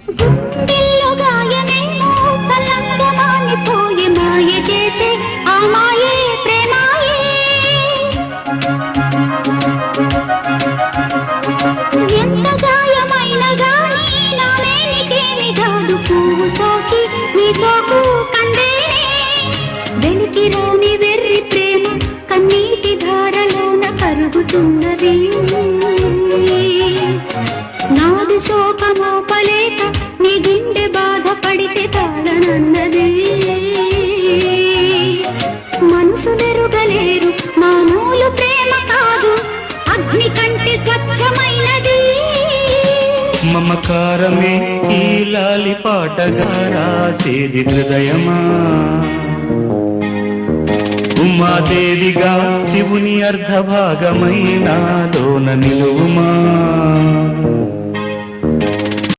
గుండెల్లో గాయమేమో చల్లంగా మానిపోయి మాయ చేసే ఆ మాయే ప్రేమాయే. ఎంత గాయమైన గానీ నా మేనికేమి కాదు పువ్వు సోకి నీ సోకు కందేనే. వెలికి రాని వెర్రి ప్రేమ కన్నీటి ధారలోన కరుగుతున్నది. నాదు శోకమోపలేక నీ గుండె బాధపడితే తాళనన్నది. మనుషులెరుగలేరు మామూలు ప్రేమ కాదు అగ్ని కంటే స్వచ్ఛమైనది. మమకారమే ఈ లాలి పాటగా రాసేది హృదయమా. ఉమాదేవిగా శివుని అర్ధభాగమైన లోన నిలువుమా.